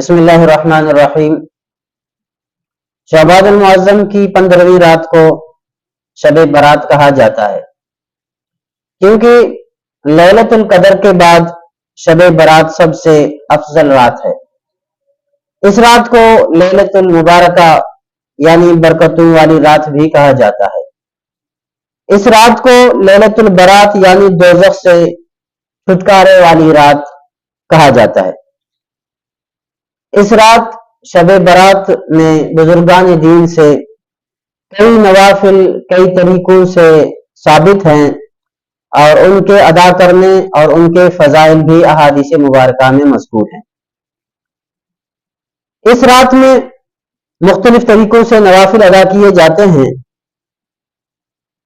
بسم اللہ الرحمن الرحیم۔ شعبان المعظم کی 15ویں رات کو شب برات کہا جاتا ہے کیونکہ لیلۃ القدر کے بعد شب برات سب سے افضل رات ہے۔ اس رات کو لیلۃ المبارکہ یعنی برکتوں والی رات بھی کہا جاتا ہے۔ اس رات کو لیلۃ البرات یعنی دوزخ سے چھٹکارے والی رات کہا جاتا ہے۔ اس رات شب برات میں بزرگان دین سے کئی نوافل کئی طریقوں سے ثابت ہیں اور ان کے ادا کرنے اور ان کے فضائل بھی احادیث مبارکہ میں مذکور ہیں۔ اس رات میں مختلف طریقوں سے نوافل ادا کیے جاتے ہیں۔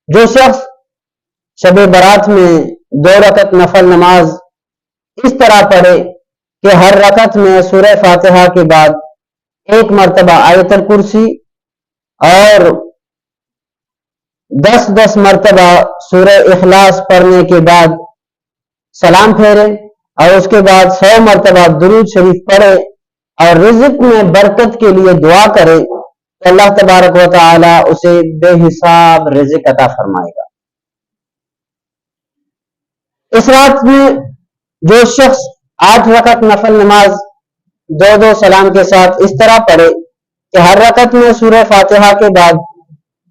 جو شخص شب برات میں 2 رکعت نفل نماز اس طرح پڑھے کہ ہر رکعت میں سورہ فاتحہ کے بعد 1 مرتبہ آیت الکرسی اور 10 مرتبہ سورہ اخلاص پڑھنے کے بعد سلام پھیرے اور اس کے بعد 100 مرتبہ درود شریف پڑھے اور رزق میں برکت کے لیے دعا کرے تو اللہ تبارک و تعالی اسے بے حساب رزق عطا فرمائے گا۔ اس رات میں جو شخص 8 رکعت نفل نماز 2 سلام کے ساتھ اس طرح پڑھے کہ ہر رکعت میں سورہ فاتحہ کے بعد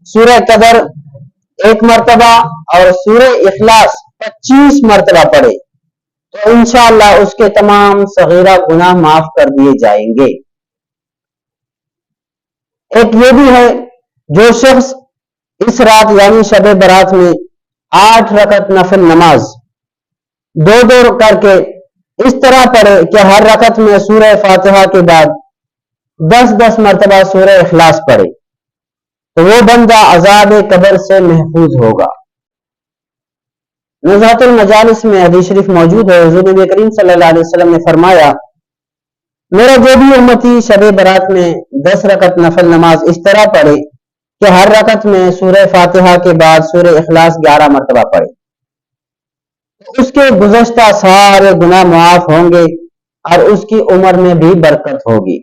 سورہ قدر 1 مرتبہ اور سورہ اخلاص 25 مرتبہ پڑھے تو انشاءاللہ اس کے تمام صغیرہ گناہ معاف کر دیے جائیں گے۔ ایک یہ بھی ہے جو شخص اس رات یعنی شب برات میں 8 رکعت نفل نماز 2 کر کے اس طرح پڑھے کہ ہر رکعت میں سورہ فاتحہ کے بعد 10 مرتبہ سورہ اخلاص پڑھے تو وہ بندہ عذاب قبر سے محفوظ ہوگا۔ نزہۃ المجالس میں حدیث شریف موجود ہے، حضور نبی کریم صلی اللہ علیہ وسلم نے فرمایا میرا جو بھی امتی شب برات میں 10 رکعت نفل نماز اس طرح پڑھے کہ ہر رکعت میں سورہ فاتحہ کے بعد سورہ اخلاص 11 مرتبہ پڑھے اس کے گزشتہ سارے گناہ معاف ہوں گے اور اس کی عمر میں بھی برکت ہوگی۔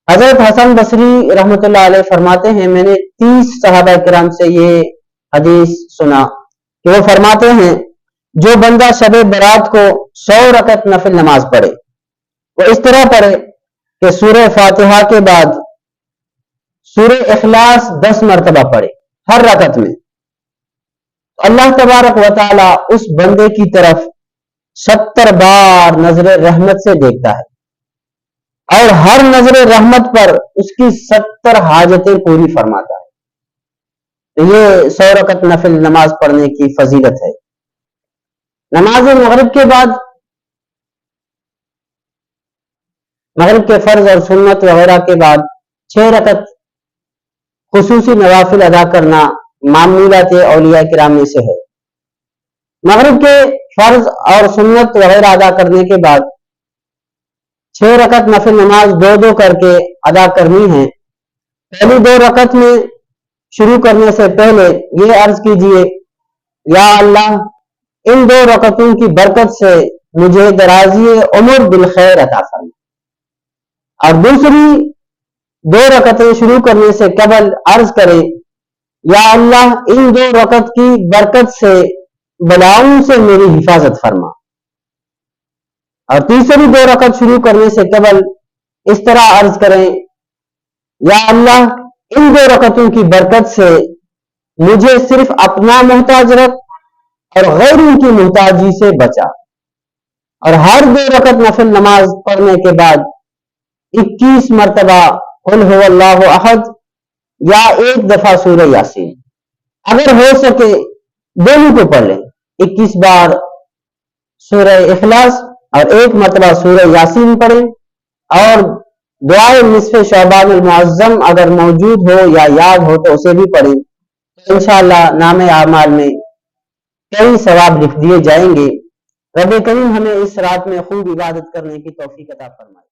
حضرت حسن بصری رحمۃ اللہ علیہ فرماتے ہیں میں نے 30 صحابہ کرام سے یہ حدیث سنا کہ وہ فرماتے ہیں جو بندہ شب برات کو 100 رکعت نفل نماز پڑھے وہ اس طرح پڑھے کہ سورہ فاتحہ کے بعد سورہ اخلاص 10 مرتبہ پڑھے ہر رکعت میں، اللہ تبارک و تعالی اس بندے کی طرف 70 بار نظر رحمت سے دیکھتا ہے اور ہر نظر رحمت پر اس کی 70 حاجتیں پوری فرماتا ہے۔ یہ 100 رکعت نفل نماز پڑھنے کی فضیلت ہے۔ نماز مغرب کے بعد مغرب کے فرض اور سنت وغیرہ کے بعد 6 رکعت خصوصی نوافل ادا کرنا معمولات اولیاء کرام میں سے ہے۔ مغرب کے فرض اور سنت وغیرہ ادا کرنے کے بعد 6 رکعت نفل نماز 2 کر کے ادا کرنی ہے۔ پہلی 2 رکعت میں شروع کرنے سے پہلے یہ عرض کیجئے یا اللہ ان 2 رکعتوں کی برکت سے مجھے درازی عمر بالخیر عطا فرما، اور دوسری 2 رکعتیں شروع کرنے سے قبل عرض کرے یا اللہ ان 2 رکعت کی برکت سے بلاؤں سے میری حفاظت فرما، اور تیسری 2 رکعت شروع کرنے سے قبل اس طرح عرض کریں یا اللہ ان 2 رکعتوں کی برکت سے مجھے صرف اپنا محتاج رکھ اور غیروں کی محتاجی سے بچا، اور ہر 2 رکعت نفل نماز پڑھنے کے بعد 21 مرتبہ قل هو اللہ احد یا 1 دفعہ سورہ یاسین، اگر ہو سکے دونوں کو پڑھ لیں، 21 بار سورہ اخلاص اور 1 مرتبہ سورہ یاسین پڑھیں، اور دعائے نصف شعبان المعظم اگر موجود ہو یا یاد ہو تو اسے بھی پڑھیں، انشاءاللہ نام اعمال میں کئی ثواب لکھ دیے جائیں گے۔ رب کریم ہمیں اس رات میں خوب عبادت کرنے کی توفیق عطا فرمائے۔